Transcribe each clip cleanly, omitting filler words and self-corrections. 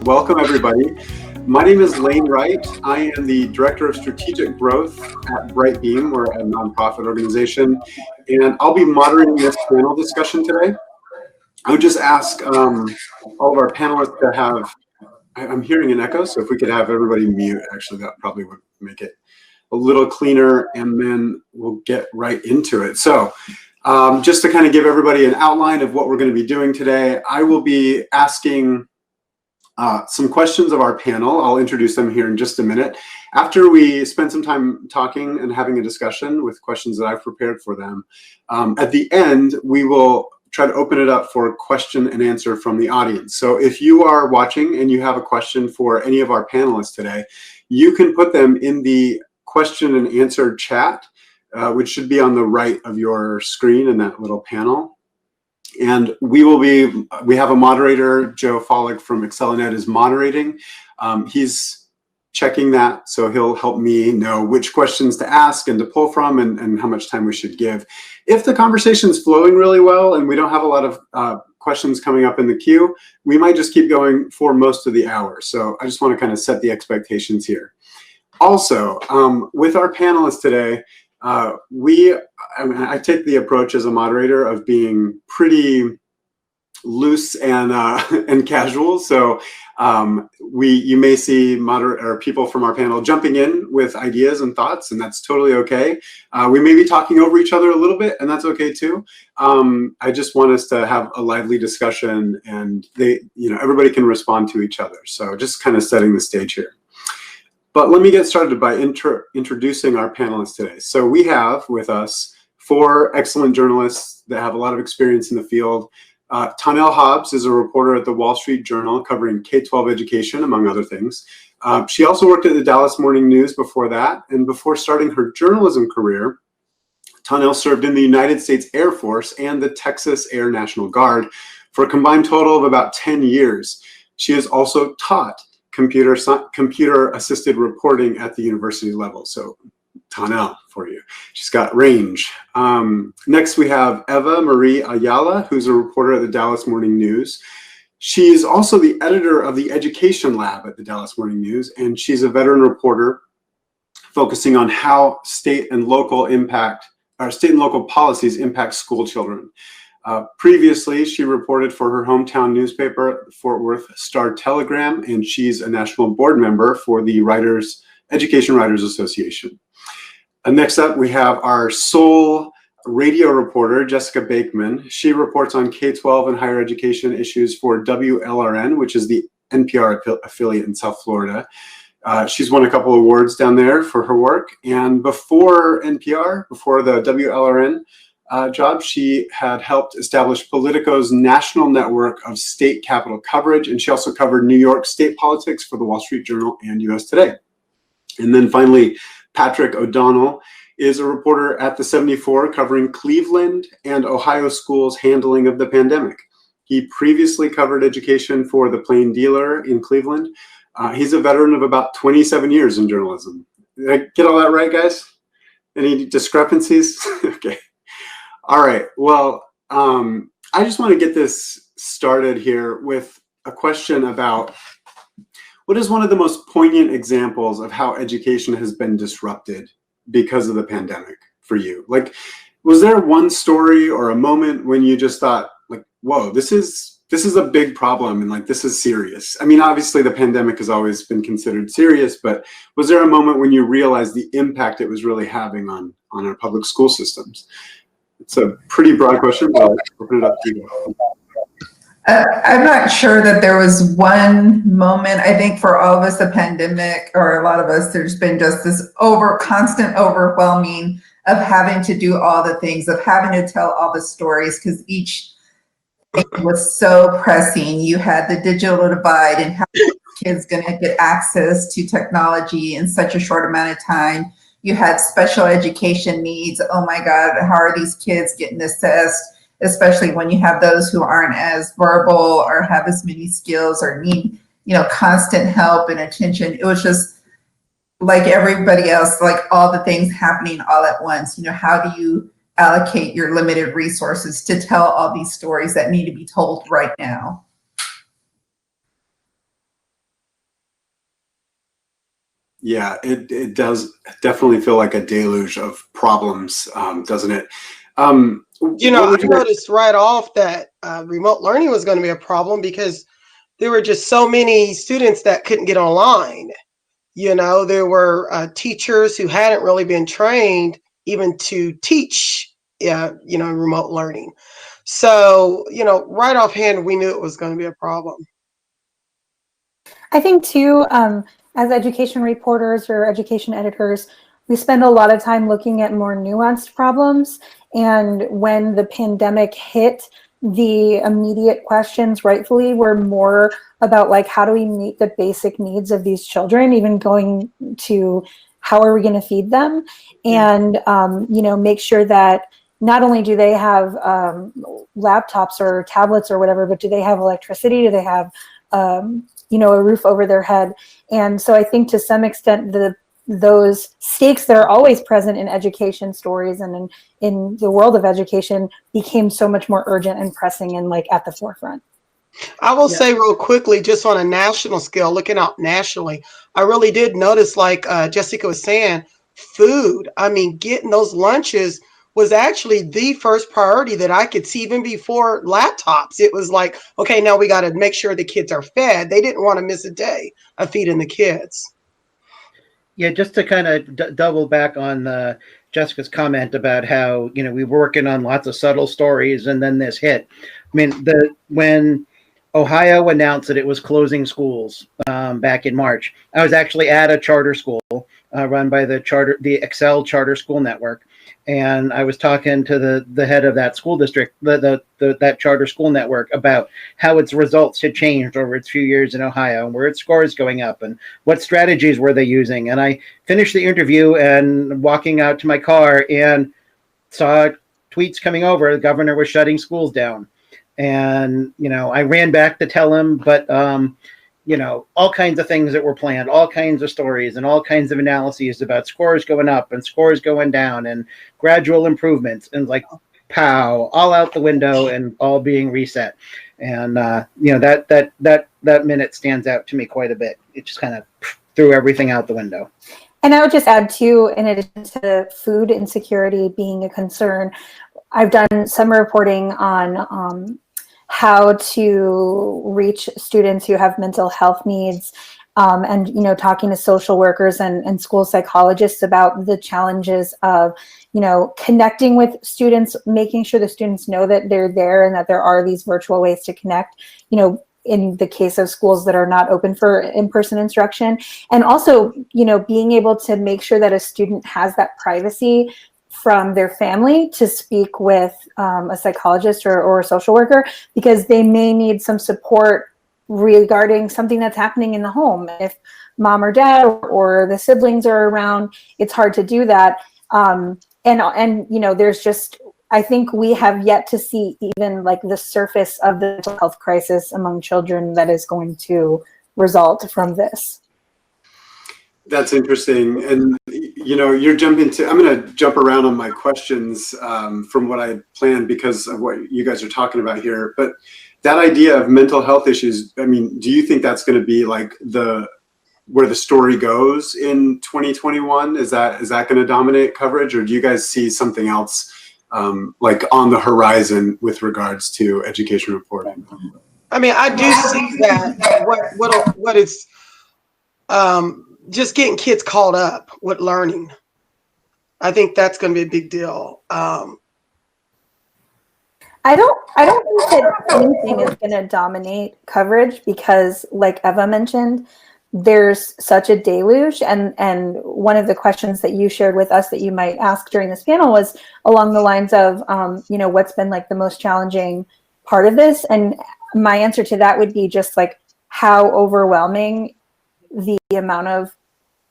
Welcome, everybody. My name is Wright. I am the Director of Strategic Growth at Brightbeam. We're a nonprofit organization, and I'll be moderating this panel discussion today. I would just ask all of our panelists to have, I'm hearing an echo, so if we could have everybody mute, actually, that probably would make it a little cleaner, and then we'll get right into it. So just to kind of give everybody an outline of what we're going to be doing today, I will be asking some questions of our panel. I'll introduce them here in just a minute. After we spend some time talking and having a discussion with questions that I've prepared for them, at the end, we will try to open it up for question and answer from the audience. So if you are watching and you have a question for any of our panelists today, you can put them in the question and answer chat, which should be on the right of your screen in that little panel. And we have a moderator, Joe Follick from ExcelinEd is moderating. He's checking that, so he'll help me know which questions to ask and to pull from and how much time we should give. If the conversation's flowing really well and we don't have a lot of questions coming up in the queue, we might just keep going for most of the hour. So I just want to kind of set the expectations here. Also, with our panelists today, I take the approach as a moderator of being pretty loose and casual. So you may see people from our panel jumping in with ideas and thoughts, and that's totally okay. We may be talking over each other a little bit, and that's okay too. I just want us to have a lively discussion, and everybody can respond to each other. So just kind of setting the stage here. But let me get started by introducing our panelists today. So we have with us 4 excellent journalists that have a lot of experience in the field. Tawnell Hobbs is a reporter at the Wall Street Journal covering K-12 education, among other things. She also worked at the Dallas Morning News before that. And before starting her journalism career, Tawnell served in the United States Air Force and the Texas Air National Guard for a combined total of about 10 years. She has also taught computer-assisted reporting at the university level. So Tawnell for you. She's got range. Next, we have Eva-Marie Ayala, who's a reporter at the Dallas Morning News. She's also the editor of the Education Lab at the Dallas Morning News, and she's a veteran reporter focusing on how state and local policies impact school children. Previously, she reported for her hometown newspaper, Fort Worth Star-Telegram, and she's a national board member for the Education Writers Association. And next up, we have our sole radio reporter, Jessica Bakeman. She reports on K-12 and higher education issues for WLRN, which is the NPR affiliate in South Florida. She's won a couple of awards down there for her work. And before NPR, before the WLRN, job, she had helped establish Politico's national network of state capital coverage, and she also covered New York state politics for the Wall Street Journal and US Today. And then finally, Patrick O'Donnell is a reporter at the 74 covering Cleveland and Ohio schools' handling of the pandemic. He previously covered education for the Plain Dealer in Cleveland. He's a veteran of about 27 years in journalism. Did I get all that right, guys? Any discrepancies? Okay. All right, well, I just want to get this started here with a question about what is one of the most poignant examples of how education has been disrupted because of the pandemic for you? Like, was there one story or a moment when you just thought, like, whoa, this is a big problem and like this is serious? I mean, obviously the pandemic has always been considered serious, but was there a moment when you realized the impact it was really having on our public school systems? It's a pretty broad question, but I'll open it up to you. I'm not sure that there was one moment. I think for all of us, the pandemic, or a lot of us, there's been just this constant overwhelming of having to do all the things, of having to tell all the stories, because each thing was so pressing. You had the digital divide and how kids going to get access to technology in such a short amount of time. You had special education needs. Oh my God, how are these kids getting assessed? Especially when you have those who aren't as verbal or have as many skills or need, constant help and attention. It was just like everybody else, like all the things happening all at once. How do you allocate your limited resources to tell all these stories that need to be told right now? Yeah, it does definitely feel like a deluge of problems, doesn't it? You know, I noticed right off that remote learning was going to be a problem because there were just so many students that couldn't get online. You know, there were teachers who hadn't really been trained even to teach, remote learning. So, right offhand, we knew it was going to be a problem. I think too, as education reporters or education editors, we spend a lot of time looking at more nuanced problems. And when the pandemic hit, the immediate questions rightfully were more about like, how do we meet the basic needs of these children, even going to how are we going to feed them? And, make sure that not only do they have laptops or tablets or whatever, but do they have electricity? Do they have, a roof over their head? And so I think to some extent, those stakes that are always present in education stories and in the world of education became so much more urgent and pressing and like at the forefront. I will say real quickly, just on a national scale, looking out nationally, I really did notice, like Jessica was saying, food. I mean, getting those lunches was actually the first priority that I could see even before laptops. It was like, okay, now we got to make sure the kids are fed. They didn't want to miss a day of feeding the kids. Yeah, just to kind of double back on Jessica's comment about how, we were working on lots of subtle stories and then this hit. I mean, when Ohio announced that it was closing schools back in March, I was actually at a charter school run by the Excel Charter School Network. And I was talking to the head of that school district, that charter school network, about how its results had changed over its few years in Ohio and where its scores going up and what strategies were they using. And I finished the interview and walking out to my car and saw tweets coming over. The governor was shutting schools down. And, I ran back to tell him, but, all kinds of things that were planned, all kinds of stories and all kinds of analyses about scores going up and scores going down and gradual improvements, and like, pow, all out the window and all being reset. And, that minute stands out to me quite a bit. It just kind of threw everything out the window. And I would just add too, in addition to food insecurity being a concern, I've done some reporting on how to reach students who have mental health needs, and talking to social workers and school psychologists about the challenges of connecting with students, making sure the students know that they're there and that there are these virtual ways to connect, in the case of schools that are not open for in-person instruction, and also being able to make sure that a student has that privacy from their family to speak with a psychologist or a social worker, because they may need some support regarding something that's happening in the home. If mom or dad or the siblings are around, it's hard to do that. And there's just, I think we have yet to see even like the surface of the mental health crisis among children that is going to result from this. That's interesting. And, you're jumping to, I'm going to jump around on my questions from what I planned because of what you guys are talking about here. But that idea of mental health issues, I mean, do you think that's going to be like where the story goes in 2021? Is that going to dominate coverage, or do you guys see something else like on the horizon with regards to education reporting? I mean, I do see that what is just getting kids caught up with learning. I think that's going to be a big deal. I don't think that anything is going to dominate coverage because, like Eva mentioned, there's such a deluge. And one of the questions that you shared with us that you might ask during this panel was along the lines of, what's been like the most challenging part of this? And my answer to that would be just like how overwhelming the amount of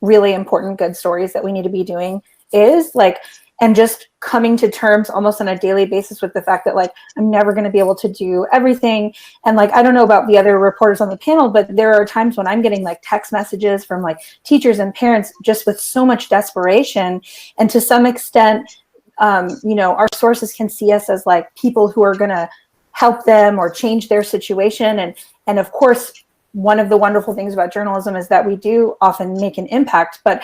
really important good stories that we need to be doing is, like, and just coming to terms almost on a daily basis with the fact that like I'm never going to be able to do everything. And like I don't know about the other reporters on the panel, but there are times when I'm getting like text messages from like teachers and parents just with so much desperation. And to some extent, our sources can see us as like people who are going to help them or change their situation. And of course, one of the wonderful things about journalism is that we do often make an impact, but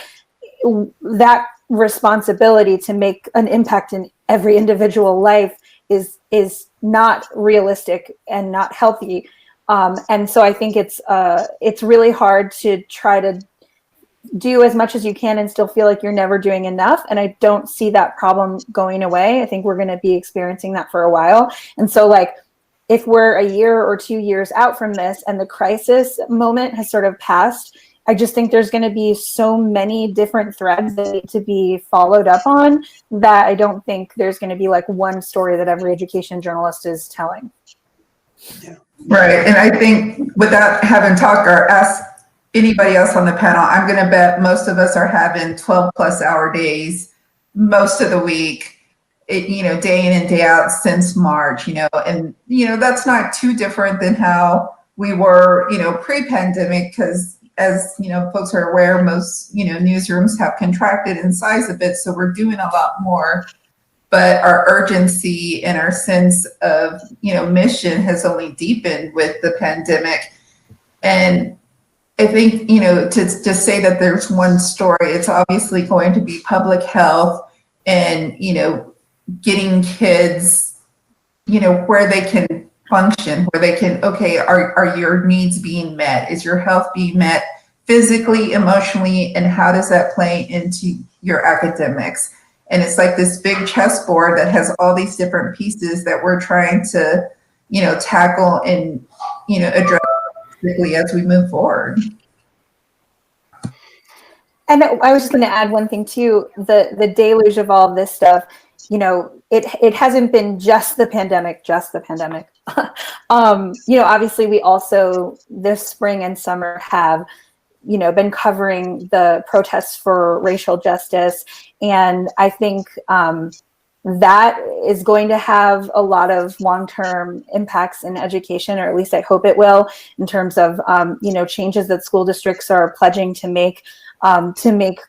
that responsibility to make an impact in every individual life is not realistic and not healthy. And so I think it's really hard to try to do as much as you can and still feel like you're never doing enough. And I don't see that problem going away. I think we're going to be experiencing that for a while. And so like, if we're a year or 2 years out from this and the crisis moment has sort of passed, I just think there's going to be so many different threads that need to be followed up on that I don't think there's going to be like one story that every education journalist is telling. Yeah. Right. And I think without having talked or asked anybody else on the panel, I'm going to bet most of us are having 12+ hour days most of the week, day in and day out since March, and, that's not too different than how we were, pre-pandemic, because as, folks are aware, most, newsrooms have contracted in size a bit. So we're doing a lot more, but our urgency and our sense of, mission has only deepened with the pandemic. And I think, to say that there's one story, it's obviously going to be public health and, getting kids, where they can function, where they can, okay, are your needs being met? Is your health being met physically, emotionally, and how does that play into your academics? And it's like this big chessboard that has all these different pieces that we're trying to, tackle and, address quickly as we move forward. And I was just going to add one thing too, the deluge of all of this stuff, it hasn't been just the pandemic. Obviously we also this spring and summer have, been covering the protests for racial justice. And I think that is going to have a lot of long-term impacts in education, or at least I hope it will, in terms of, changes that school districts are pledging to make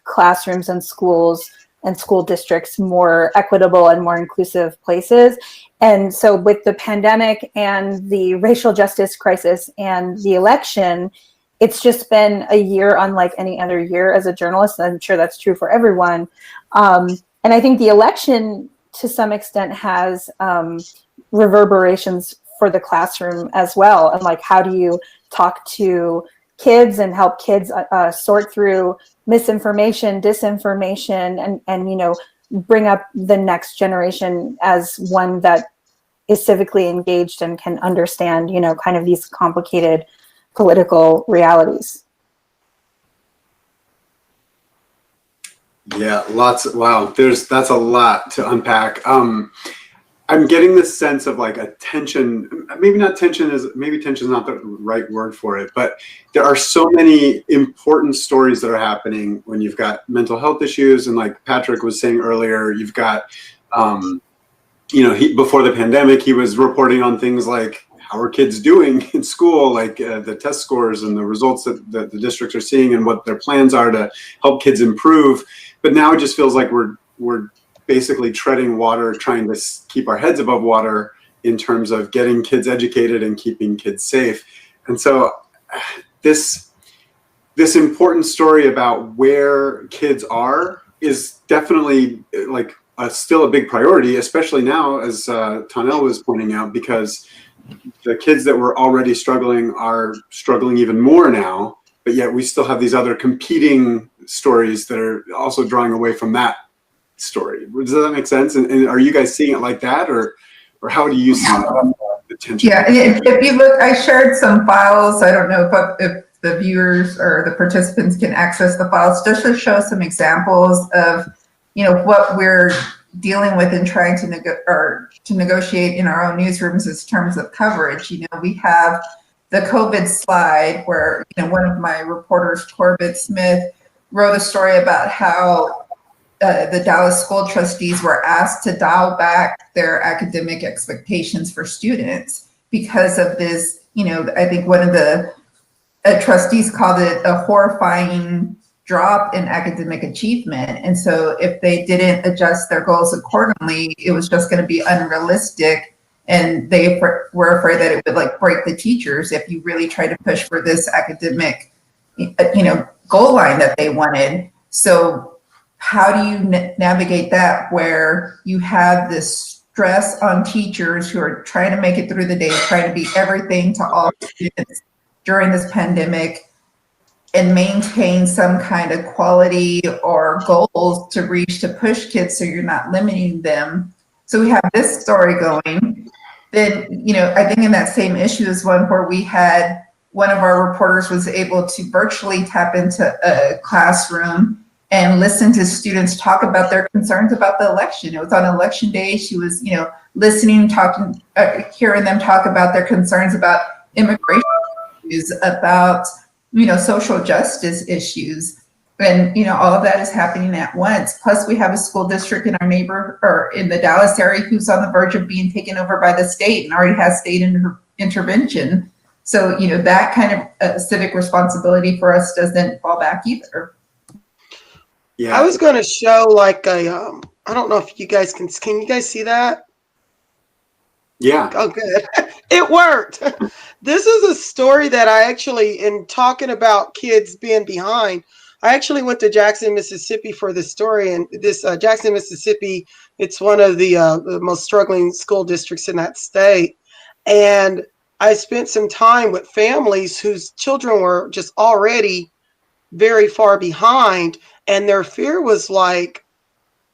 classrooms and schools and school districts more equitable and more inclusive places. And so with the pandemic and the racial justice crisis and the election, it's just been a year unlike any other year as a journalist. I'm sure that's true for everyone. And I think the election to some extent has reverberations for the classroom as well. And like, how do you talk to kids and help kids sort through misinformation, disinformation, and bring up the next generation as one that is civically engaged and can understand, kind of these complicated political realities. Yeah, wow. That's a lot to unpack. I'm getting this sense of like a tension. Maybe tension is not the right word for it, but there are so many important stories that are happening when you've got mental health issues. And like Patrick was saying earlier, you've got, before the pandemic, he was reporting on things like how are kids doing in school, like the test scores and the results that the districts are seeing and what their plans are to help kids improve. But now it just feels like we're basically treading water, trying to keep our heads above water in terms of getting kids educated and keeping kids safe. And so this important story about where kids are is definitely like still a big priority, especially now, as Tawnell was pointing out, because the kids that were already struggling are struggling even more now, but yet we still have these other competing stories that are also drawing away from that story. Does that make sense? And are you guys seeing it like that, or how do you see the tension? Yeah, and if you look, I shared some files. I don't know if the viewers or the participants can access the files, just to show some examples of, what we're dealing with and trying to negotiate in our own newsrooms in terms of coverage. We have the COVID slide where, one of my reporters, Corbett Smith, wrote a story about how the Dallas school trustees were asked to dial back their academic expectations for students because of this, I think one of the trustees called it a horrifying drop in academic achievement. And so if they didn't adjust their goals accordingly, it was just going to be unrealistic And they were afraid that it would like break the teachers if you really try to push for this academic, goal line that they wanted. So how do you navigate that where you have this stress on teachers who are trying to make it through the day, trying to be everything to all students during this pandemic, and maintain some kind of quality or goals to reach to push kids so you're not limiting them? So we have this story going. Then, I think in that same issue is one where we had one of our reporters was able to virtually tap into a classroom and listen to students talk about their concerns about the election. It was on election day. She was, listening, talking, hearing them talk about their concerns about immigration issues, about, social justice issues. And, all of that is happening at once. Plus we have a school district in our or in the Dallas area who's on the verge of being taken over by the state and already has state intervention. So, that kind of civic responsibility for us doesn't fall back either. Yeah. I was going to show like a, I don't know if you guys can you guys see that? Yeah. Oh, good. It worked. This is a story that I actually, in talking about kids being behind, I actually went to Jackson, Mississippi for this story. And this Jackson, Mississippi, it's one of the most struggling school districts in that state. And I spent some time with families whose children were just already very far behind. And their fear was like,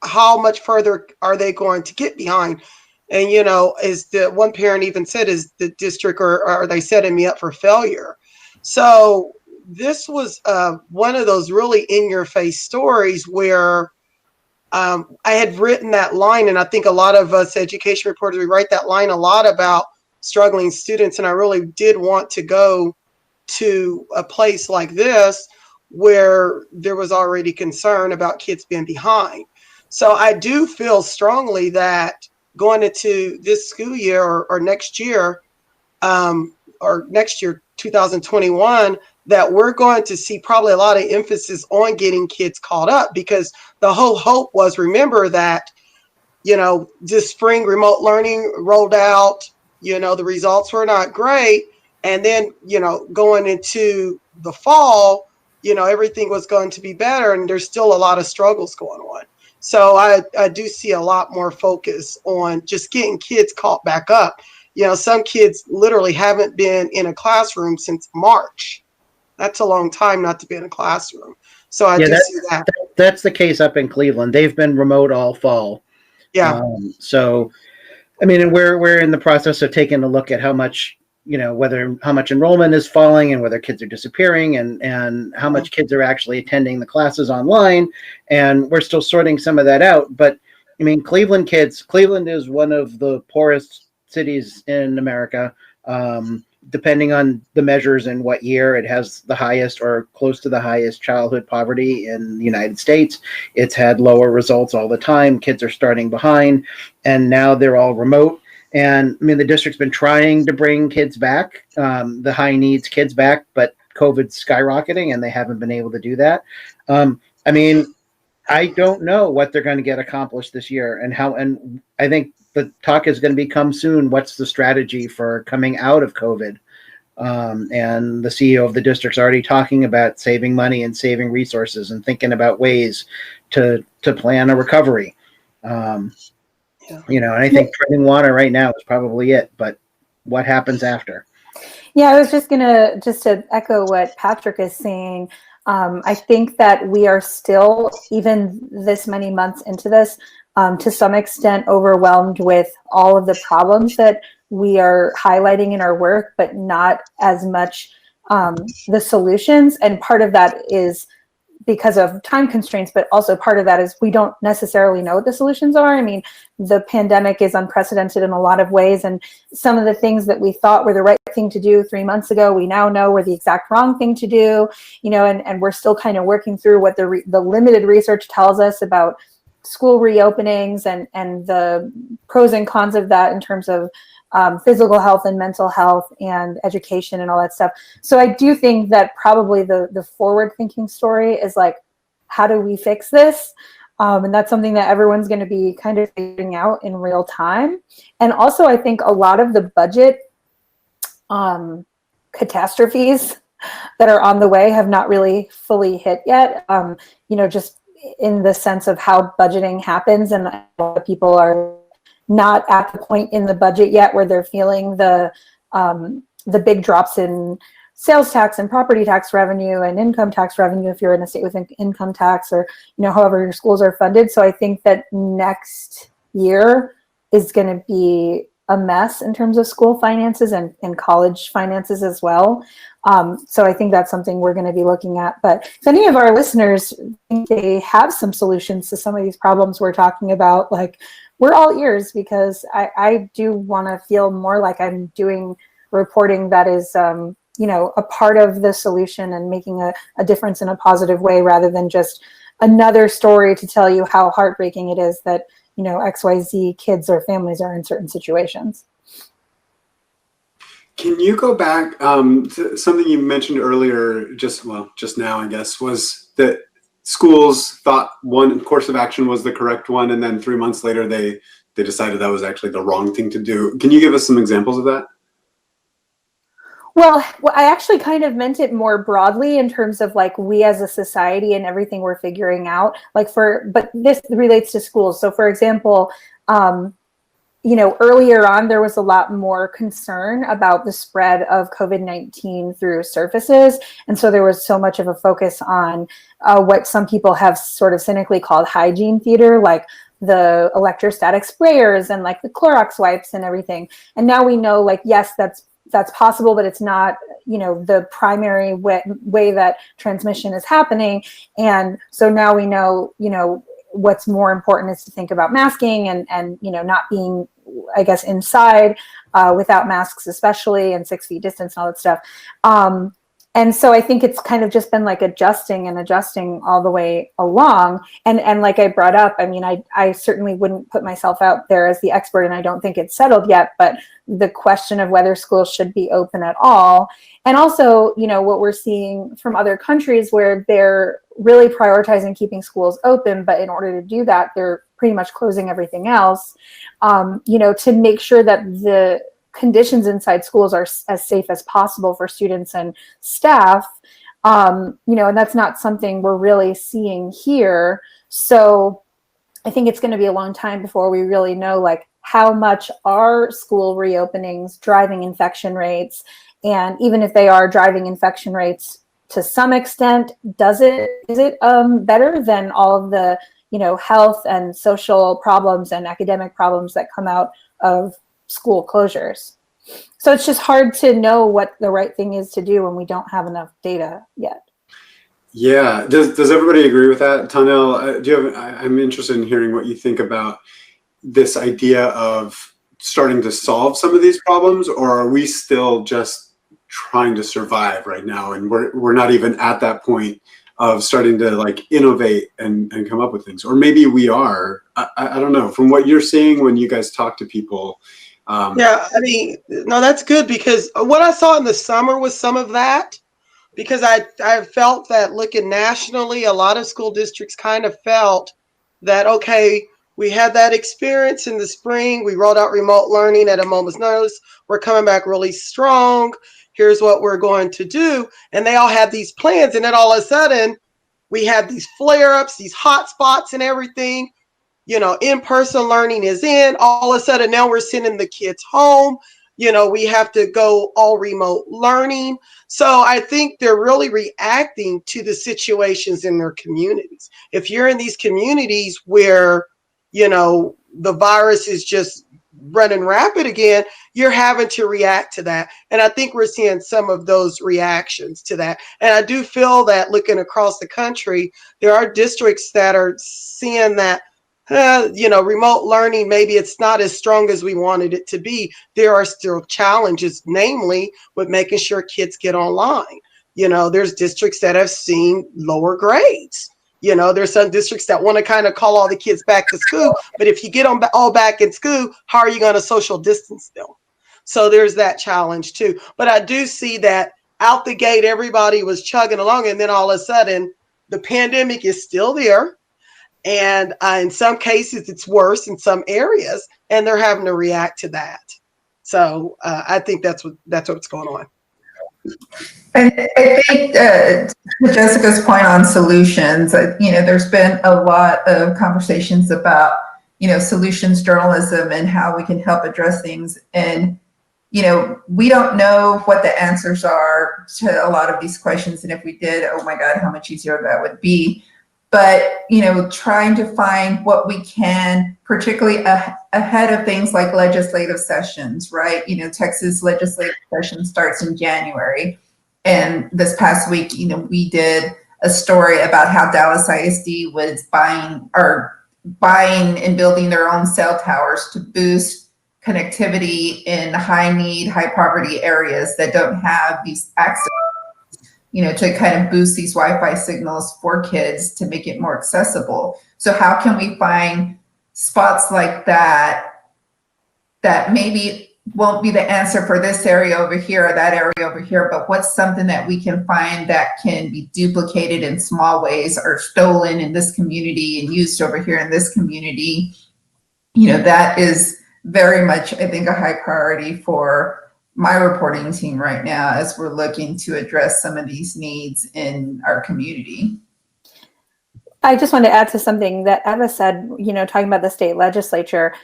how much further are they going to get behind? And, is the one parent even said, is the district or are they setting me up for failure? So this was one of those really in your face stories where I had written that line. And I think a lot of us education reporters, we write that line a lot about struggling students. And I really did want to go to a place like this where there was already concern about kids being behind. So I do feel strongly that going into this school year or next year, 2021, that we're going to see probably a lot of emphasis on getting kids caught up, because the whole hope was, remember that, this spring remote learning rolled out, the results were not great. And then, going into the fall, everything was going to be better, and there's still a lot of struggles going on. So I do see a lot more focus on just getting kids caught back up. Some kids literally haven't been in a classroom since March. That's a long time not to be in a classroom. So I do see that. That's the case up in Cleveland. They've been remote all fall. Yeah. So, I mean, and we're in the process of taking a look at how much, how much enrollment is falling and whether kids are disappearing and how much kids are actually attending the classes online. And we're still sorting some of that out. But I mean, Cleveland is one of the poorest cities in America. Depending on the measures and what year, it has the highest or close to the highest childhood poverty in the United States. It's had lower results all the time. Kids are starting behind, and now they're all remote. And I mean, the district's been trying to bring kids back, the high needs kids back, but COVID's skyrocketing and they haven't been able to do that. I mean, I don't know what they're going to get accomplished this year and I think the talk is going to become soon, what's the strategy for coming out of COVID? And the CEO of the district's already talking about saving money and saving resources and thinking about ways to plan a recovery. And I think treading water right now is probably it, but what happens after? Yeah, I was just to echo what Patrick is saying. I think that we are still, even this many months into this, to some extent overwhelmed with all of the problems that we are highlighting in our work, but not as much the solutions. And part of that is because of time constraints, but also part of that is we don't necessarily know what the solutions are. I mean, the pandemic is unprecedented in a lot of ways, and some of the things that we thought were the right thing to do 3 months ago, we now know were the exact wrong thing to do, and we're still kind of working through what the limited research tells us about school reopenings and the pros and cons of that in terms of physical health and mental health and education and all that stuff. So I do think that probably the forward thinking story is like, how do we fix this? And that's something that everyone's going to be kind of figuring out in real time. And also, I think a lot of the budget catastrophes that are on the way have not really fully hit yet. Just in the sense of how budgeting happens, and a lot of people are not at the point in the budget yet where they're feeling the big drops in sales tax and property tax revenue and income tax revenue if you're in a state with income tax, or however your schools are funded. So I think that next year is going to be a mess in terms of school finances and college finances as well. So I think that's something we're going to be looking at. But if any of our listeners think they have some solutions to some of these problems we're talking about, like, we're all ears, because I do want to feel more like I'm doing reporting that is, a part of the solution and making a difference in a positive way, rather than just another story to tell you how heartbreaking it is that, XYZ kids or families are in certain situations. Can you go back to something you mentioned earlier, just now, I guess, was that schools thought one course of action was the correct one, and then 3 months later they decided that was actually the wrong thing to do. Can you give us some examples of that? Well, I actually kind of meant it more broadly in terms of like we as a society and everything we're figuring out, but this relates to schools. So for example, earlier on, there was a lot more concern about the spread of COVID-19 through surfaces. And so there was so much of a focus on what some people have sort of cynically called hygiene theater, like the electrostatic sprayers and like the Clorox wipes and everything. And now we know, like, yes, that's possible, but it's not, the primary way that transmission is happening. And so now we know, what's more important is to think about masking and not being, I guess, inside without masks, especially, and 6 feet distance and all that stuff. And so I think it's kind of just been like adjusting all the way along. And like I brought up, I mean, I certainly wouldn't put myself out there as the expert, and I don't think it's settled yet, but the question of whether schools should be open at all. And also, what we're seeing from other countries where they're really prioritizing keeping schools open, but in order to do that, they're pretty much closing everything else, to make sure that the conditions inside schools are as safe as possible for students and staff, and that's not something we're really seeing here. So I think it's going to be a long time before we really know, like, how much are school reopenings driving infection rates, and even if they are driving infection rates to some extent, is it better than all of the health and social problems and academic problems that come out of school closures? So it's just hard to know what the right thing is to do when we don't have enough data yet. Yeah. Does everybody agree with that? Tawnell, I'm interested in hearing what you think about this idea of starting to solve some of these problems, or are we still just trying to survive right now, and we're not even at that point of starting to like innovate and come up with things? Or maybe we are. I don't know. From what you're seeing when you guys talk to people. Yeah, I mean, no, that's good, because what I saw in the summer was some of that, because I felt that looking nationally, a lot of school districts kind of felt that, okay, we had that experience in the spring. We rolled out remote learning at a moment's notice. We're coming back really strong. Here's what we're going to do. And they all had these plans. And then all of a sudden, we had these flare-ups, these hot spots and everything. In-person learning is in. All of a sudden, now we're sending the kids home. We have to go all remote learning. So I think they're really reacting to the situations in their communities. If you're in these communities where, the virus is just running rapid again, you're having to react to that. And I think we're seeing some of those reactions to that. And I do feel that looking across the country, there are districts that are seeing that, remote learning, maybe it's not as strong as we wanted it to be. There are still challenges, namely with making sure kids get online. There's districts that have seen lower grades. There's some districts that want to kind of call all the kids back to school, but if you get them all back in school, how are you going to social distance them? So there's that challenge too. But I do see that out the gate, everybody was chugging along, and then all of a sudden the pandemic is still there. And in some cases, it's worse in some areas, and they're having to react to that. So I think that's what's going on. I think to Jessica's point on solutions, there's been a lot of conversations about, solutions journalism and how we can help address things. And, we don't know what the answers are to a lot of these questions. And if we did, oh my God, how much easier that would be. But, trying to find what we can, particularly ahead of things like legislative sessions, right? Texas legislative session starts in January. And this past week, we did a story about how Dallas ISD was buying and building their own cell towers to boost connectivity in high need, high poverty areas that don't have these access, to kind of boost these Wi-Fi signals for kids to make it more accessible. So how can we find spots like that maybe won't be the answer for this area over here or that area over here, but what's something that we can find that can be duplicated in small ways or stolen in this community and used over here in this community? That is very much, I think, a high priority for my reporting team right now as we're looking to address some of these needs in our community. I just want to add to something that Eva said, talking about the state legislature.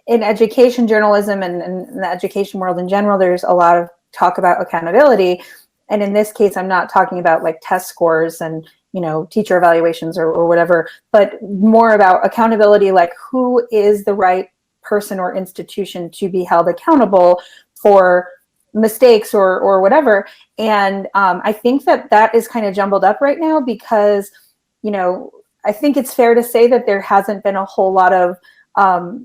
In education journalism and the education world in general, there's a lot of talk about accountability. And in this case, I'm not talking about like test scores and, teacher evaluations or whatever, but more about accountability, like who is the right person or institution to be held accountable for mistakes or whatever. And I think that is kind of jumbled up right now because, I think it's fair to say that there hasn't been a whole lot of, I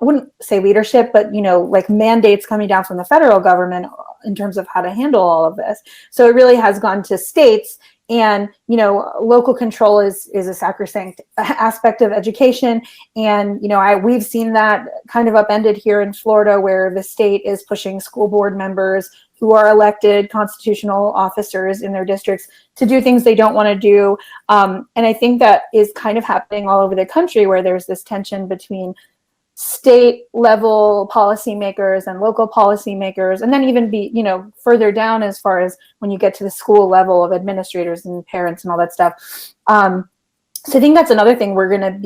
wouldn't say leadership, but, like mandates coming down from the federal government in terms of how to handle all of this. So it really has gone to states, and, local control is a sacrosanct aspect of education. And, we've seen that kind of upended here in Florida, where the state is pushing school board members who are elected constitutional officers in their districts to do things they don't want to do. And I think that is kind of happening all over the country, where there's this tension between state level policymakers and local policymakers, and then even further down as far as when you get to the school level of administrators and parents and all that stuff. So I think that's another thing that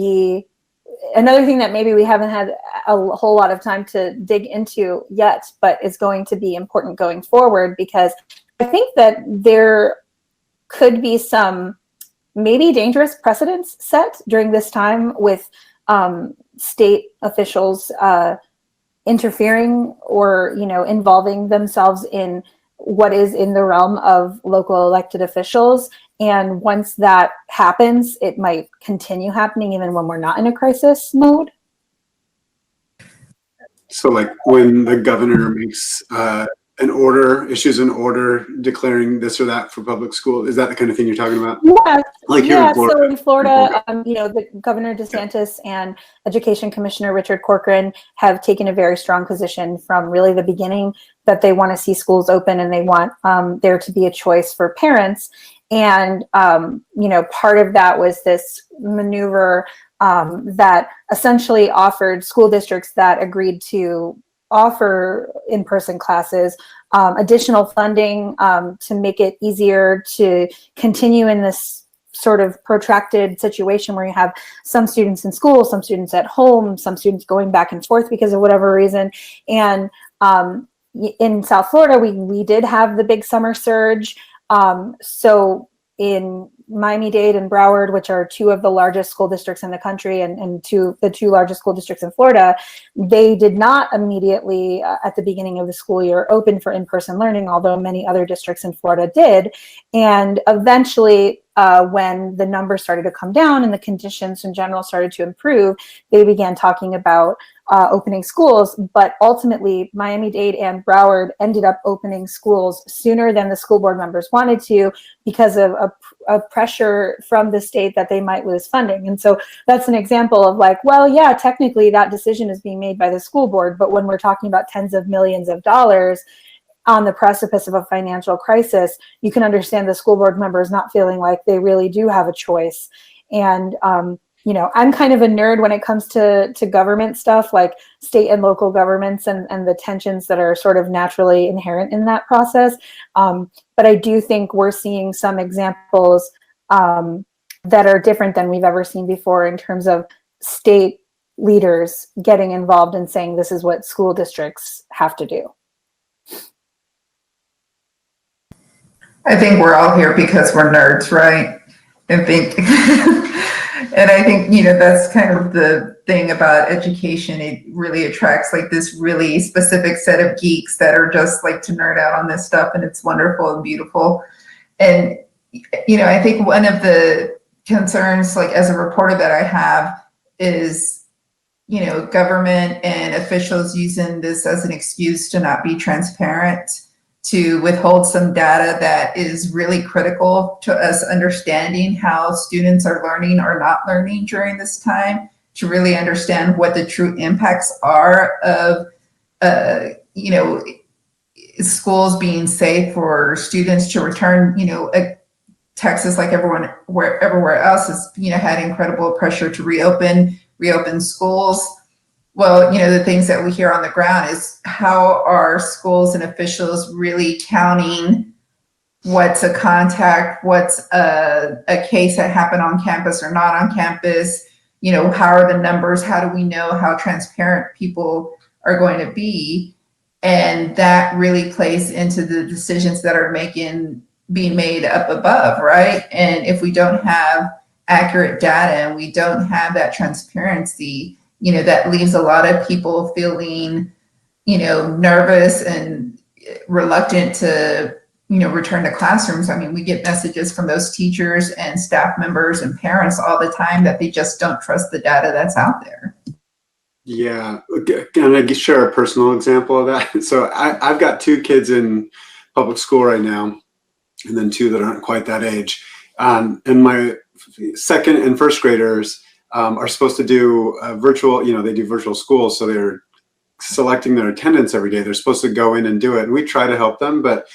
maybe we haven't had a whole lot of time to dig into yet, but is going to be important going forward, because I think that there could be some maybe dangerous precedents set during this time with state officials interfering or, involving themselves in what is in the realm of local elected officials. And once that happens, it might continue happening even when we're not in a crisis mode. So like when the governor makes issues an order declaring this or that for public school, is that the kind of thing you're talking about? Yeah. Like here in Florida. So in Florida, the Governor DeSantis and Education Commissioner Richard Corcoran have taken a very strong position from really the beginning that they want to see schools open, and they want there to be a choice for parents. And, part of that was this maneuver that essentially offered school districts that agreed to offer in-person classes additional funding to make it easier to continue in this sort of protracted situation where you have some students in school, some students at home, some students going back and forth because of whatever reason. And in South Florida, we did have the big summer surge. So in Miami-Dade and Broward, which are two of the largest school districts in the country and the two largest school districts in Florida, they did not immediately at the beginning of the school year open for in-person learning, although many other districts in Florida did. And eventually, when the numbers started to come down and the conditions in general started to improve, they began talking about opening schools. But ultimately, Miami-Dade and Broward ended up opening schools sooner than the school board members wanted to because of a pressure from the state that they might lose funding. And so that's an example of like, well, yeah, technically that decision is being made by the school board, but when we're talking about tens of millions of dollars on the precipice of a financial crisis, you can understand the school board members not feeling like they really do have a choice. And, you know, I'm kind of a nerd when it comes to government stuff, like state and local governments and the tensions that are sort of naturally inherent in that process. But I do think we're seeing some examples that are different than we've ever seen before in terms of state leaders getting involved and saying this is what school districts have to do. I think we're all here because we're nerds, right? And think, and I think, you know, that's kind of the thing about education. It really attracts like this really specific set of geeks that are just like to nerd out on this stuff, and it's wonderful and beautiful. And, you know, I think one of the concerns, like as a reporter that I have, is, you know, government and officials using this as an excuse to not be transparent, to withhold some data that is really critical to us understanding how students are learning or not learning during this time, to really understand what the true impacts are of, you know, schools being safe for students to return. You know, Texas, like everywhere else, has, you know, had incredible pressure to reopen schools. Well, you know, the things that we hear on the ground is how are schools and officials really counting what's a contact, what's a case that happened on campus or not on campus? You know, how are the numbers? How do we know how transparent people are going to be? And that really plays into the decisions that are being made up above, right? And if we don't have accurate data and we don't have that transparency, you know, that leaves a lot of people feeling, you know, nervous and reluctant to, you know, return to classrooms. I mean, we get messages from those teachers and staff members and parents all the time that they just don't trust the data that's out there. Yeah, can I share a personal example of that? So I've got 2 kids in public school right now, and then 2 that aren't quite that age. And my second and first graders are supposed to do virtual, you know, they do virtual school, so they're selecting their attendance every day. They're supposed to go in and do it, and we try to help them. But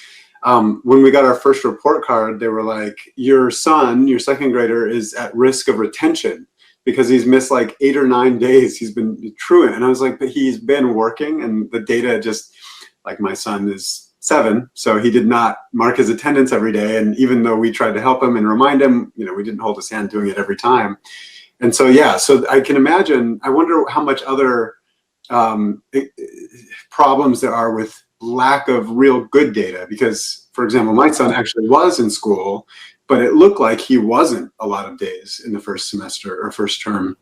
when we got our first report card, they were like, your son, your second grader, is at risk of retention because he's missed like 8 or 9 days. He's been truant. And I was like, but he's been working, and the data just, like, my son is 7, so he did not mark his attendance every day. And even though we tried to help him and remind him, you know, we didn't hold his hand doing it every time. And so, yeah, so I can imagine, I wonder how much other problems there are with lack of real good data. Because, for example, my son actually was in school, but it looked like he wasn't a lot of days in the first semester or first term.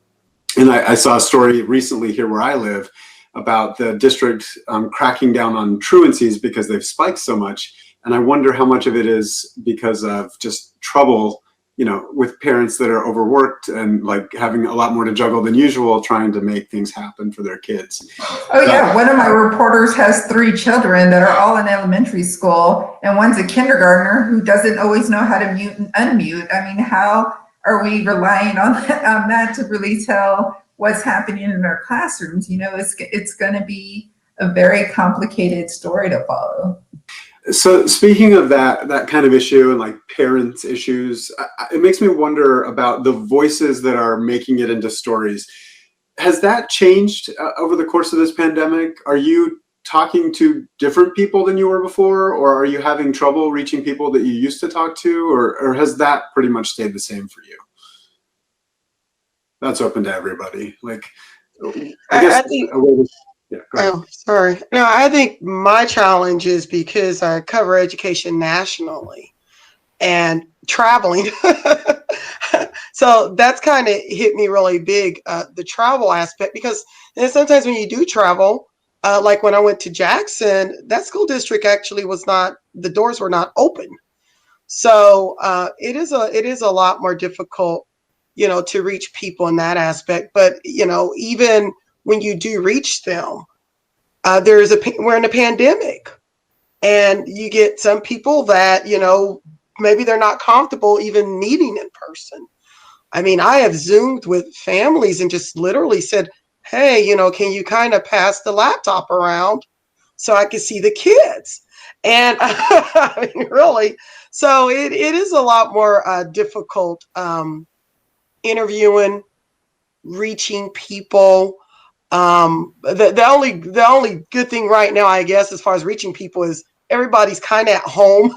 And I saw a story recently here where I live about the district cracking down on truancies because they've spiked so much. And I wonder how much of it is because of just trouble, you know, with parents that are overworked and like having a lot more to juggle than usual, trying to make things happen for their kids. Oh yeah, one of my reporters has 3 children that are all in elementary school, and one's a kindergartner who doesn't always know how to mute and unmute. I mean, how are we relying on that to really tell what's happening in our classrooms? You know, it's going to be a very complicated story to follow. So speaking of that kind of issue and like parents' issues, it makes me wonder about the voices that are making it into stories. Has that changed over the course of this pandemic? Are you talking to different people than you were before, or are you having trouble reaching people that you used to talk to, or has that pretty much stayed the same for you? That's open to everybody. Like, I guess. Yeah, oh, sorry. No, I think my challenge is because I cover education nationally and traveling. So that's kind of hit me really big, the travel aspect, because then sometimes when you do travel, like when I went to Jackson, that school district actually was not, the doors were not open. So it is a lot more difficult, you know, to reach people in that aspect. But, you know, even when you do reach them, we're in a pandemic, and you get some people that, you know, maybe they're not comfortable even meeting in person. I mean, I have Zoomed with families and just literally said, hey, you know, can you kind of pass the laptop around so I can see the kids? And I mean, really, so it is a lot more difficult interviewing, reaching people. The only good thing right now, I guess, as far as reaching people is everybody's kind of at home.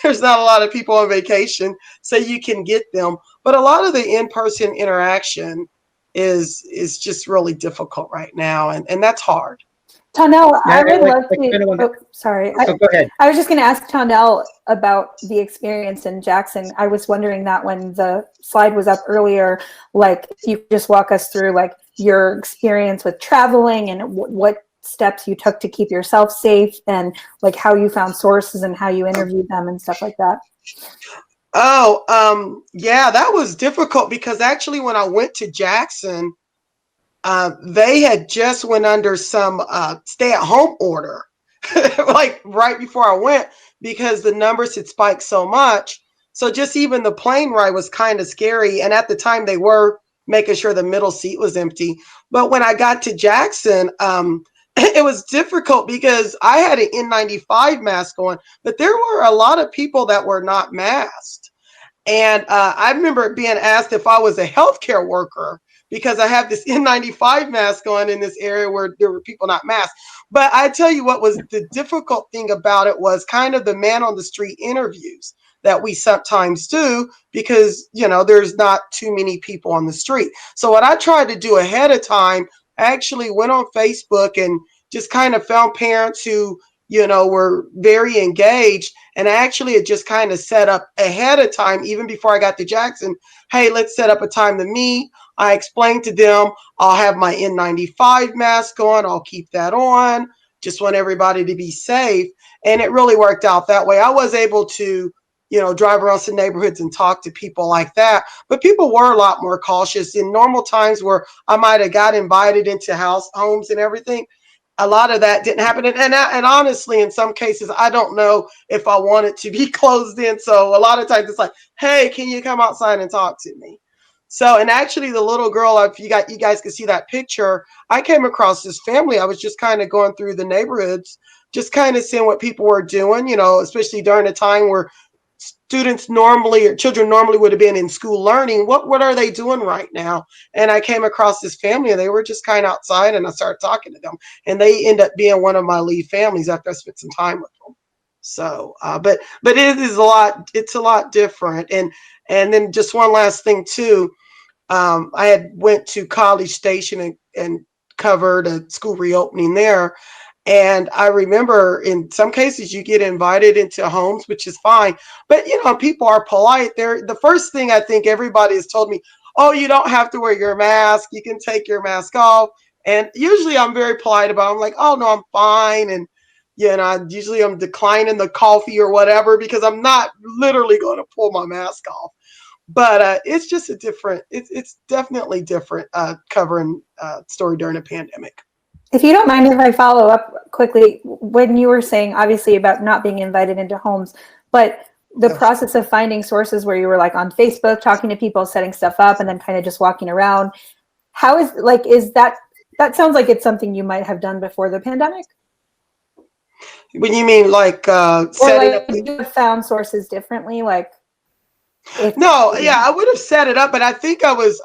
There's not a lot of people on vacation, so you can get them. But a lot of the in-person interaction is just really difficult right now, and that's hard. Tawnell, Yeah, I would like- love like to. kind of wanna- Oh, sorry. Oh, go ahead. I was just going to ask Tawnell about the experience in Jackson. I was wondering that when the slide was up earlier, like you could just walk us through like your experience with traveling and what steps you took to keep yourself safe and like how you found sources and how you interviewed them and stuff like that. Oh, yeah, that was difficult because actually when I went to Jackson, they had just went under some stay-at-home order, like right before I went, because the numbers had spiked so much. So just even the plane ride was kind of scary. And at the time, they were making sure the middle seat was empty. But when I got to Jackson, it was difficult because I had an N95 mask on, but there were a lot of people that were not masked. And I remember being asked if I was a healthcare worker because I have this N95 mask on in this area where there were people not masked. But I tell you what was the difficult thing about it was kind of the man on the street interviews that we sometimes do because, you know, there's not too many people on the street. So what I tried to do ahead of time, I actually went on Facebook and just kind of found parents who, you know, were very engaged. And I actually had just kind of set up ahead of time, even before I got to Jackson, hey, let's set up a time to meet. I explained to them, I'll have my N95 mask on. I'll keep that on. Just want everybody to be safe. And it really worked out that way. I was able to, you know, drive around some neighborhoods and talk to people like that. But people were a lot more cautious in normal times where I might have got invited into homes and everything. A lot of that didn't happen. And honestly, in some cases, I don't know if I want it to be closed in. So a lot of times it's like, hey, can you come outside and talk to me? So, and actually the little girl, if you guys can see that picture, I came across this family. I was just kind of going through the neighborhoods, just kind of seeing what people were doing, you know, especially during a time where students normally or children normally would have been in school learning. What are they doing right now? And I came across this family and they were just kind of outside and I started talking to them and they end up being one of my lead families after I spent some time with them. So, but it is it's a lot different. And then just one last thing too, I had went to College Station and covered a school reopening there. And I remember in some cases you get invited into homes, which is fine. But, you know, people are polite. The first thing I think everybody has told me, oh, you don't have to wear your mask. You can take your mask off. And usually I'm very polite about it. I'm like, oh, no, I'm fine. And, you know, usually I'm declining the coffee or whatever because I'm not literally going to pull my mask off. But it's just it's definitely different covering story during a pandemic. If you don't mind if I follow up quickly, when you were saying obviously about not being invited into homes, but the process of finding sources where you were like on Facebook, talking to people, setting stuff up, and then kind of just walking around, how is that sounds like it's something you might have done before the pandemic? When you mean like setting up? You have found sources differently, like no, yeah, I would have set it up, but I think I was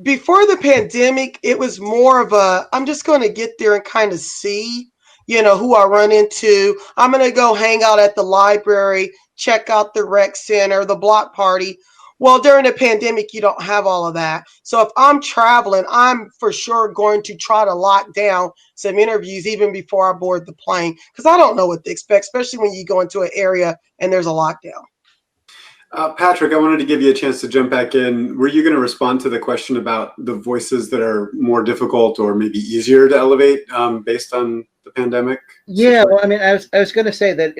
before the pandemic, it was more of I'm just going to get there and kind of see, you know, who I run into. I'm going to go hang out at the library, check out the rec center, the block party. Well, during the pandemic, you don't have all of that. So if I'm traveling, I'm for sure going to try to lock down some interviews even before I board the plane because I don't know what to expect, especially when you go into an area and there's a lockdown. Patrick, I wanted to give you a chance to jump back in. Were you going to respond to the question about the voices that are more difficult or maybe easier to elevate based on the pandemic? Yeah, well, I mean, I was going to say that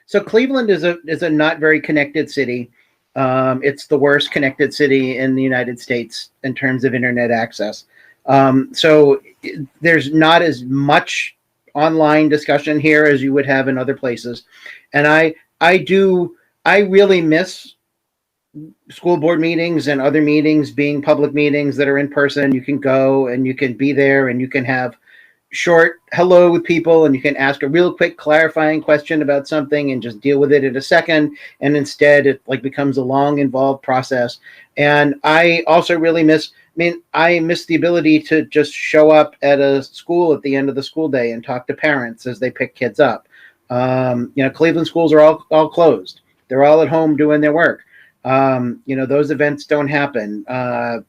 so Cleveland is a not very connected city. It's the worst connected city in the United States in terms of internet access. So there's not as much online discussion here as you would have in other places, and I really miss school board meetings and other meetings being public meetings that are in person. You can go and you can be there and you can have short hello with people, and you can ask a real quick clarifying question about something and just deal with it in a second. And instead it like becomes a long involved process. And I also really miss the ability to just show up at a school at the end of the school day and talk to parents as they pick kids up. Cleveland schools are all closed. They're all at home doing their work. Those events don't happen.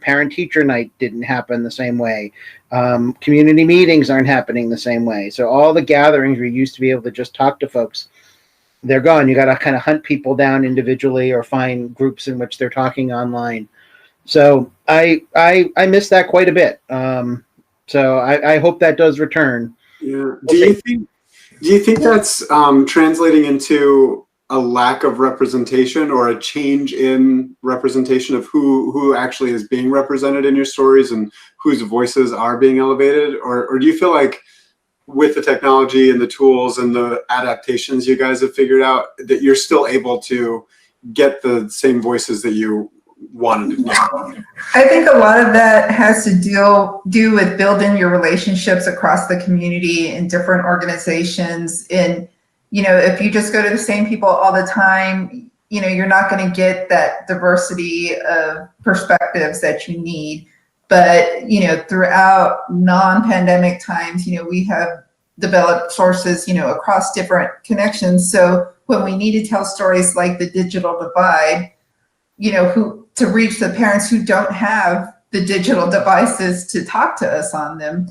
Parent-teacher night didn't happen the same way. Community meetings aren't happening the same way. So all the gatherings we used to be able to just talk to folks, they're gone. You got to kind of hunt people down individually or find groups in which they're talking online. So I miss that quite a bit. So I hope that does return. Yeah. Do you think that's translating into a lack of representation or a change in representation of who actually is being represented in your stories and whose voices are being elevated? Or do you feel like with the technology and the tools and the adaptations you guys have figured out that you're still able to get the same voices that you wanted to? I think a lot of that has to do with building your relationships across the community in different organizations. And, if you just go to the same people all the time, you're not going to get that diversity of perspectives that you need. But, throughout non-pandemic times, we have developed sources, across different connections. So when we need to tell stories like the digital divide, to reach the parents who don't have the digital devices to talk to us on them,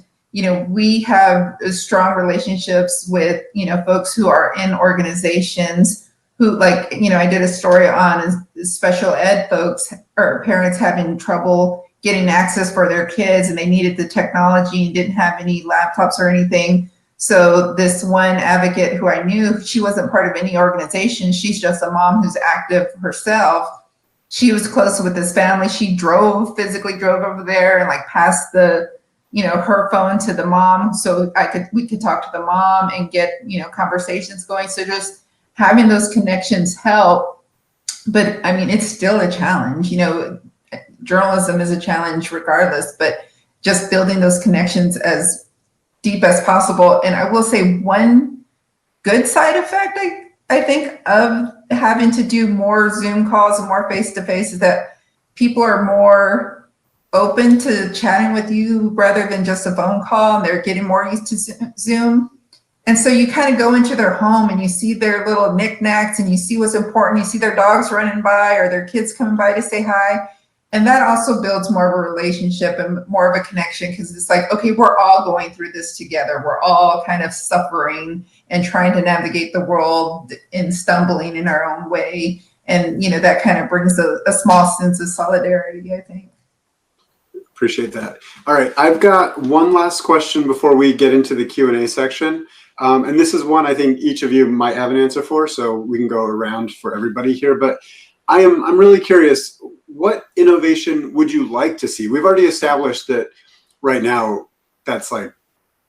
we have strong relationships with, folks who are in organizations who I did a story on special ed folks or parents having trouble getting access for their kids, and they needed the technology and didn't have any laptops or anything. So this one advocate who I knew, she wasn't part of any organization. She's just a mom who's active herself. She was close with this family. She physically drove over there and passed her phone to the mom. So we could talk to the mom and get, conversations going. So just having those connections help. But it's still a challenge. Journalism is a challenge regardless, but just building those connections as deep as possible. And I will say one good side effect, I think, of having to do more Zoom calls and more face-to-face is that people are more open to chatting with you rather than just a phone call, and they're getting more used to Zoom. And so you kind of go into their home and you see their little knickknacks and you see what's important. You see their dogs running by or their kids coming by to say hi. And that also builds more of a relationship and more of a connection, because it's like, okay, we're all going through this together. We're all kind of suffering and trying to navigate the world and stumbling in our own way. And, that kind of brings a small sense of solidarity, I think. Appreciate that. All right, I've got one last question before we get into the Q&A section. And this is one I think each of you might have an answer for, so we can go around for everybody here. But I'm really curious, what innovation would you like to see? We've already established that right now that's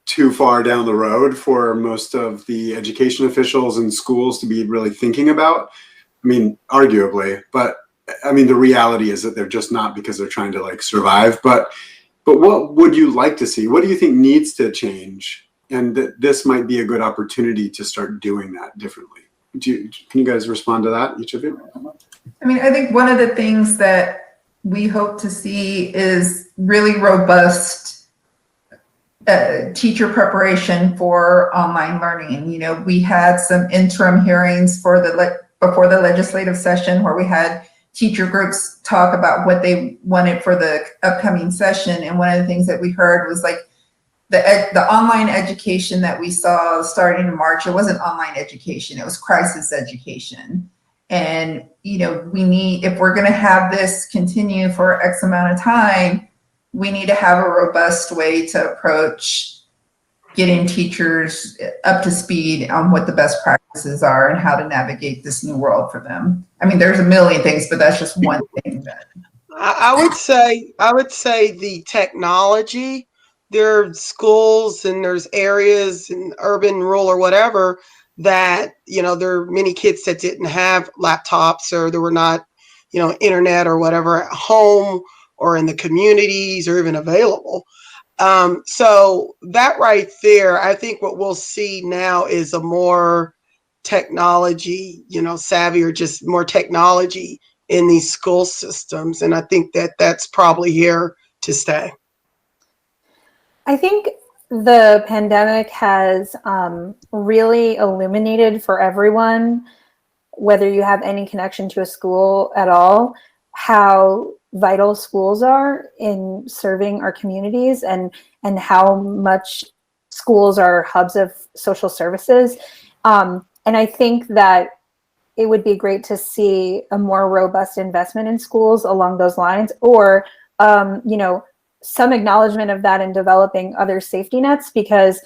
too far down the road for most of the education officials and schools to be really thinking about. Arguably, but the reality is that they're just not, because they're trying to survive. But what would you like to see? What do you think needs to change? And that this might be a good opportunity to start doing that differently. Can you guys respond to that, each of you? I think one of the things that we hope to see is really robust teacher preparation for online learning. We had some interim hearings before the legislative session where we had teacher groups talk about what they wanted for the upcoming session. And one of the things that we heard was the online education that we saw starting in March. It wasn't online education, it was crisis education. And, if we're going to have this continue for X amount of time, we need to have a robust way to approach getting teachers up to speed on what the best practices are and how to navigate this new world for them. There's a million things, but that's just one thing. I would say the technology. There are schools and there's areas in urban, rural, or whatever that, there are many kids that didn't have laptops, or there were not, internet or whatever at home or in the communities or even available. So that right there, I think what we'll see now is a more technology, savvy, or just more technology in these school systems. And I think that that's probably here to stay. I think the pandemic has really illuminated for everyone, whether you have any connection to a school at all, how vital schools are in serving our communities, and how much schools are hubs of social services. And I think that it would be great to see a more robust investment in schools along those lines, or some acknowledgement of that in developing other safety nets, because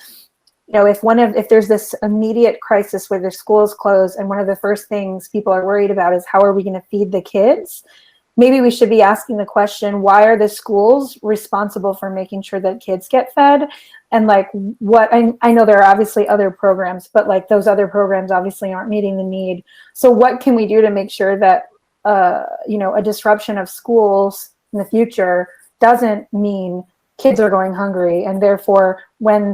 if there's this immediate crisis where the schools close and one of the first things people are worried about is how are we going to feed the kids, maybe we should be asking the question, why are the schools responsible for making sure that kids get fed? And like, what I know there are obviously other programs, but like those other programs obviously aren't meeting the need. So what can we do to make sure that a disruption of schools in the future doesn't mean kids are going hungry, and therefore when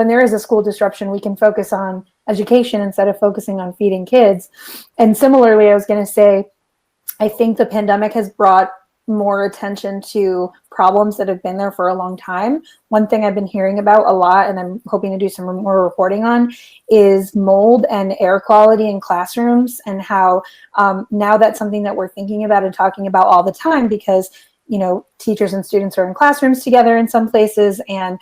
there is a school disruption, we can focus on education instead of focusing on feeding kids. And similarly, I was going to say, I think the pandemic has brought more attention to problems that have been there for a long time. One thing I've been hearing about a lot, and I'm hoping to do some more reporting on, is mold and air quality in classrooms, and how now that's something that we're thinking about and talking about all the time, because teachers and students are in classrooms together in some places, and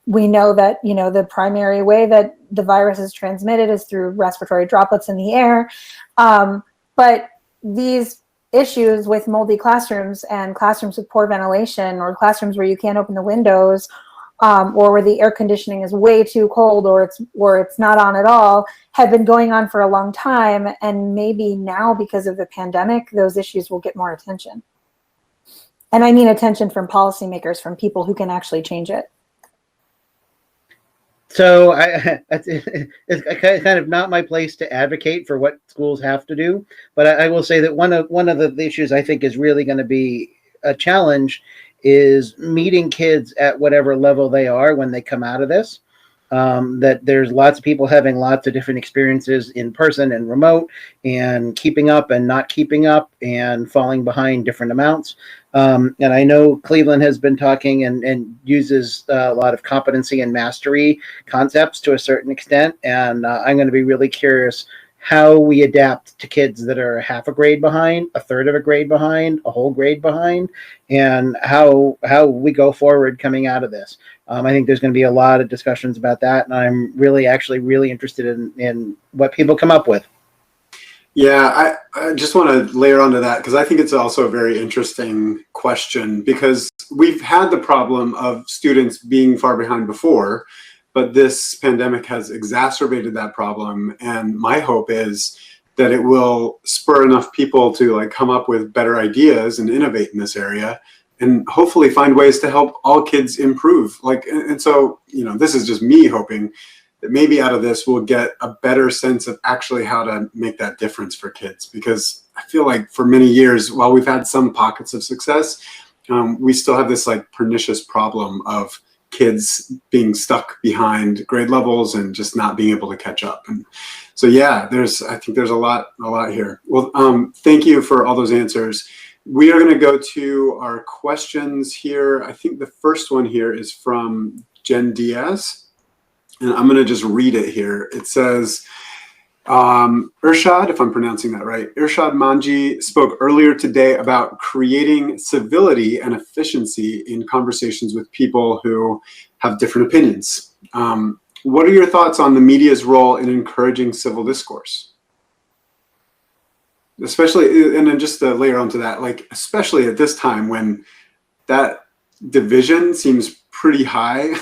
we know that the primary way that the virus is transmitted is through respiratory droplets in the air. But these issues with moldy classrooms and classrooms with poor ventilation, or classrooms where you can't open the windows, or where the air conditioning is way too cold, or it's not on at all, have been going on for a long time. And maybe now, because of the pandemic, those issues will get more attention. And I mean attention from policymakers, from people who can actually change it. So it's kind of not my place to advocate for what schools have to do, but I will say that one of the issues I think is really going to be a challenge is meeting kids at whatever level they are when they come out of this. That there's lots of people having lots of different experiences in person and remote, and keeping up and not keeping up, and falling behind different amounts. And I know Cleveland has been talking and uses a lot of competency and mastery concepts to a certain extent. And I'm going to be really curious how we adapt to kids that are half a grade behind, a third of a grade behind, a whole grade behind, and how we go forward coming out of this. I think there's going to be a lot of discussions about that, and I'm really interested in what people come up with. Yeah, I just want to layer onto that, because I think it's also a very interesting question, because we've had the problem of students being far behind before, but this pandemic has exacerbated that problem. And my hope is that it will spur enough people to come up with better ideas and innovate in this area, and hopefully find ways to help all kids improve. And so, this is just me hoping that maybe out of this we'll get a better sense of actually how to make that difference for kids. Because I feel like for many years, while we've had some pockets of success, we still have this pernicious problem of kids being stuck behind grade levels and just not being able to catch up. And so, yeah, I think there's a lot here. Well, thank you for all those answers. We are going to go to our questions here. I think the first one here is from Jen Diaz, and I'm going to just read it here. It says, Irshad, if I'm pronouncing that right, Irshad Manji spoke earlier today about creating civility and efficiency in conversations with people who have different opinions. What are your thoughts on the media's role in encouraging civil discourse? Especially, and then just to layer onto that, especially at this time when that division seems pretty high,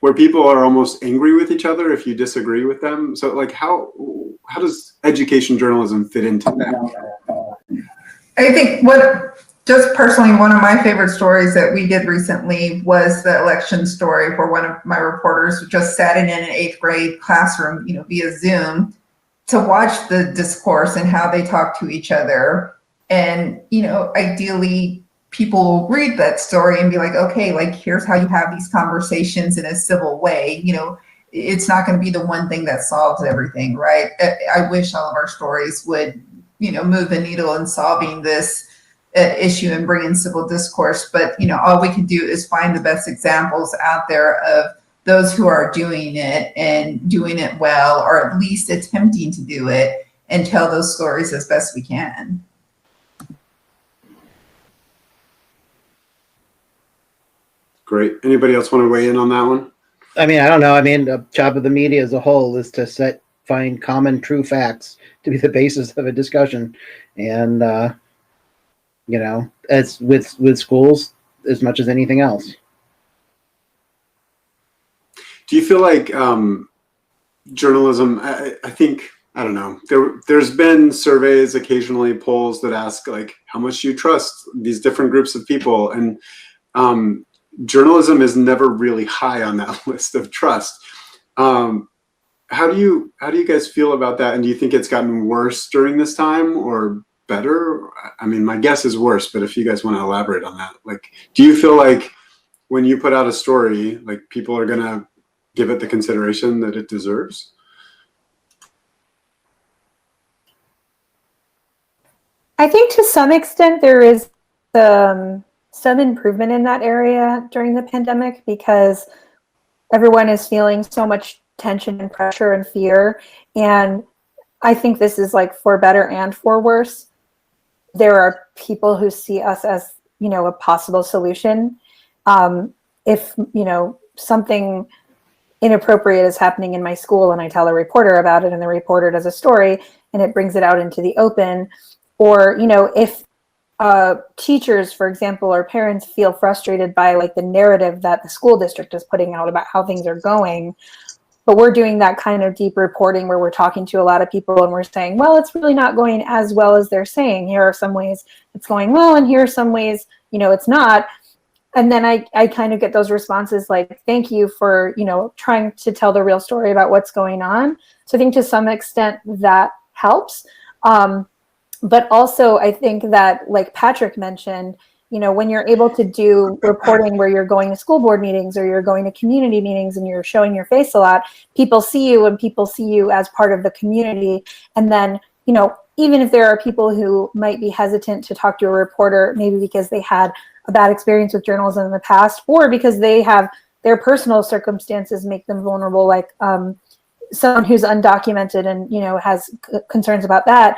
where people are almost angry with each other if you disagree with them. So how does education journalism fit into that? I think just personally, one of my favorite stories that we did recently was the election story, where one of my reporters just sat in an 8th grade classroom, via Zoom, to watch the discourse and how they talk to each other. And, ideally, people will read that story and be like, okay, like here's how you have these conversations in a civil way. It's not going to be the one thing that solves everything, right? I wish all of our stories would, move the needle in solving this issue and bring in civil discourse. But, all we can do is find the best examples out there of those who are doing it and doing it well, or at least attempting to do it, and tell those stories as best we can. Great. Anybody else want to weigh in on that one? I mean, I don't know. I mean, the job of the media as a whole is to find common true facts to be the basis of a discussion. And, as with schools as much as anything else. Do you feel like journalism, I think, I don't know, there's been surveys, occasionally polls that ask like, how much do you trust these different groups of people? And journalism is never really high on that list of trust. How do you guys feel about that? And do you think it's gotten worse during this time or better? I mean, my guess is worse, but if you guys want to elaborate on that, like, do you feel like when you put out a story, like people are going to give it the consideration that it deserves? I think to some extent there is some improvement in that area during the pandemic, because everyone is feeling so much tension and pressure and fear. And I think this is like for better and for worse. There are people who see us as, a possible solution. If, something inappropriate is happening in my school and I tell a reporter about it and the reporter does a story and it brings it out into the open, or, if teachers, for example, or parents feel frustrated by like the narrative that the school district is putting out about how things are going, but we're doing that kind of deep reporting where we're talking to a lot of people and we're saying, well, it's really not going as well as they're saying. Here are some ways it's going well, and here are some ways, it's not. And then I kind of get those responses like, thank you for, trying to tell the real story about what's going on. So I think to some extent that helps. But also I think that, like Patrick mentioned, when you're able to do reporting where you're going to school board meetings or you're going to community meetings and you're showing your face a lot, people see you and people see you as part of the community. And then, even if there are people who might be hesitant to talk to a reporter, maybe because they had a bad experience with journalism in the past, or because they have their personal circumstances make them vulnerable, like someone who's undocumented and, has concerns about that.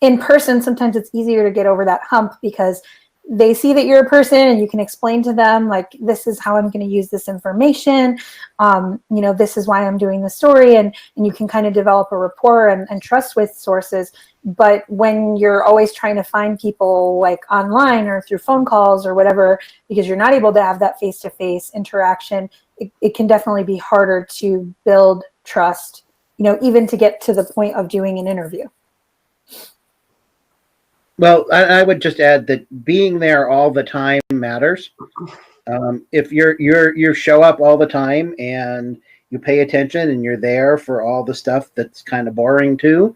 In person, sometimes it's easier to get over that hump because they see that you're a person and you can explain to them, like, this is how I'm going to use this information. This is why I'm doing the story. And you can kind of develop a rapport and trust with sources. But when you're always trying to find people like online or through phone calls or whatever, because you're not able to have that face-to-face interaction, it can definitely be harder to build trust, even to get to the point of doing an interview. Well, I would just add that being there all the time matters. If you show up all the time and you pay attention and you're there for all the stuff that's kind of boring too,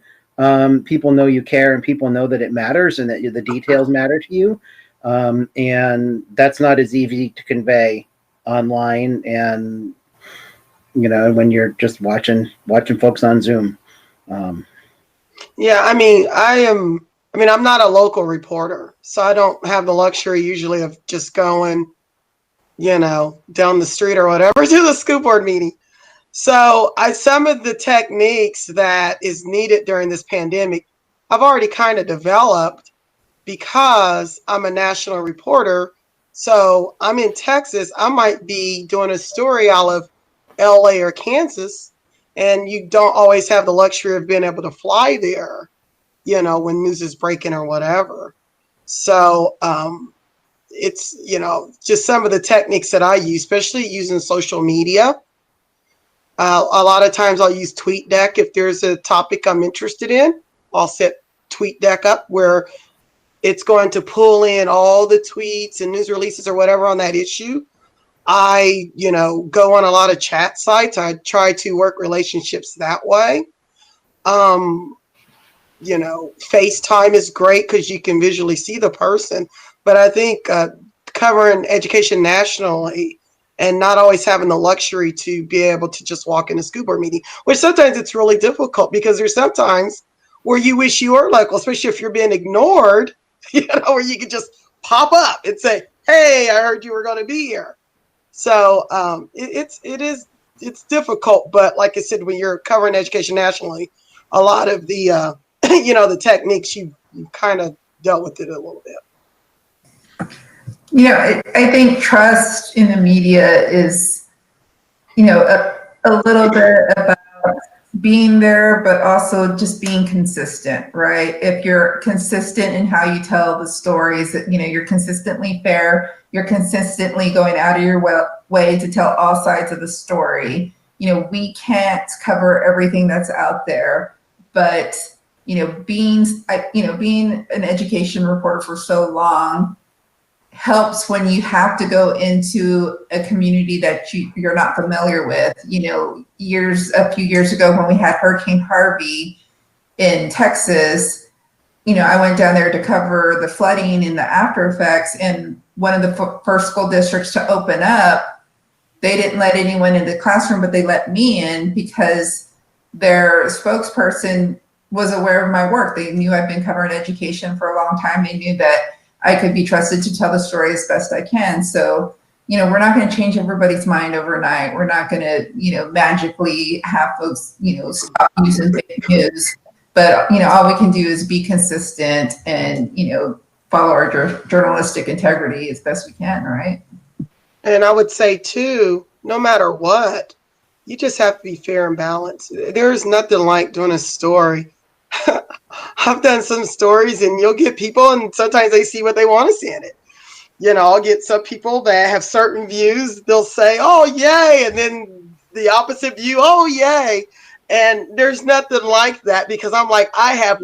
people know you care and people know that it matters and that the details matter to you. And that's not as easy to convey online and, when you're just watching folks on Zoom. Yeah, I'm not a local reporter, so I don't have the luxury usually of just going, down the street or whatever to the school board meeting. So some of the techniques that is needed during this pandemic, I've already kind of developed because I'm a national reporter. So I'm in Texas. I might be doing a story out of LA or Kansas, and you don't always have the luxury of being able to fly there, when news is breaking or whatever. So it's, just some of the techniques that I use, especially using social media. A lot of times I'll use TweetDeck. If there's a topic I'm interested in, I'll set TweetDeck up where it's going to pull in all the tweets and news releases or whatever on that issue. I, go on a lot of chat sites. I try to work relationships that way. FaceTime is great because you can visually see the person. But I think covering education nationally and not always having the luxury to be able to just walk in a school board meeting, which sometimes it's really difficult because there's sometimes where you wish you were local, especially if you're being ignored, where you could just pop up and say, hey, I heard you were going to be here. So it's difficult, but like I said, when you're covering education nationally, a lot of the the techniques you kind of dealt with it a little bit. I think trust in the media is, a little bit about being there, but also just being consistent, right? If you're consistent in how you tell the stories, that you're consistently fair, you're consistently going out of your way to tell all sides of the story. We can't cover everything that's out there, but being an education reporter for so long helps when you have to go into a community that you're not familiar with. A few years ago when we had Hurricane Harvey in Texas, I went down there to cover the flooding and the after effects, and one of the first school districts to open up, they didn't let anyone in the classroom, but they let me in because their spokesperson was aware of my work. They knew I've been covering education for a long time. They knew that I could be trusted to tell the story as best I can. So, we're not going to change everybody's mind overnight. We're not going to, magically have folks, stop using fake news. But, all we can do is be consistent and, follow our journalistic integrity as best we can, right? And I would say, too, no matter what, you just have to be fair and balanced. There is nothing like doing a story. I've done some stories and you'll get people and sometimes they see what they want to see in it. I'll get some people that have certain views. They'll say, oh, yay. And then the opposite view, oh, yay. And there's nothing like that because I'm like, I have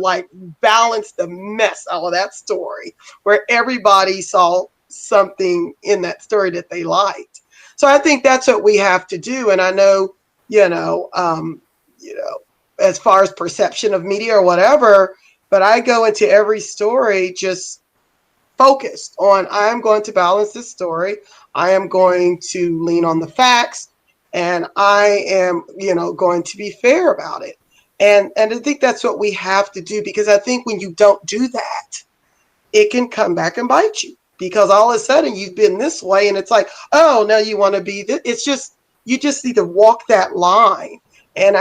balanced the mess out of that story where everybody saw something in that story that they liked. So I think that's what we have to do. And I know, as far as perception of media or whatever, but I go into every story just focused on, I'm going to balance this story. I am going to lean on the facts and I am, going to be fair about it. And I think that's what we have to do, because I think when you don't do that, it can come back and bite you, because all of a sudden you've been this way and it's like, oh, now you want to be this. It's just, you just need to walk that line. And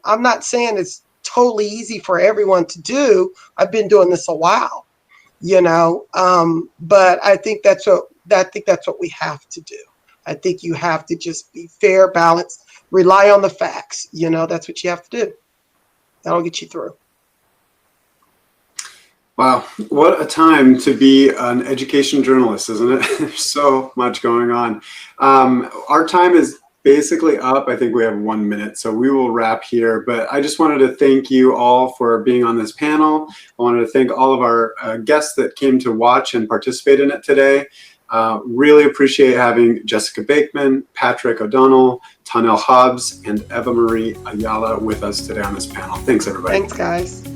I'm not saying it's totally easy for everyone to do. I've been doing this a while, but I think that's what we have to do. I think you have to just be fair, balanced, rely on the facts. That's what you have to do. That'll get you through. Wow, what a time to be an education journalist, isn't it? There's so much going on. Our time is basically up. I think we have 1 minute, so we will wrap here. But I just wanted to thank you all for being on this panel. I wanted to thank all of our guests that came to watch and participate in it today. Really appreciate having Jessica Bakeman, Patrick O'Donnell, Tawnell Hobbs, and Eva-Marie Ayala with us today on this panel. Thanks, everybody. Thanks, guys.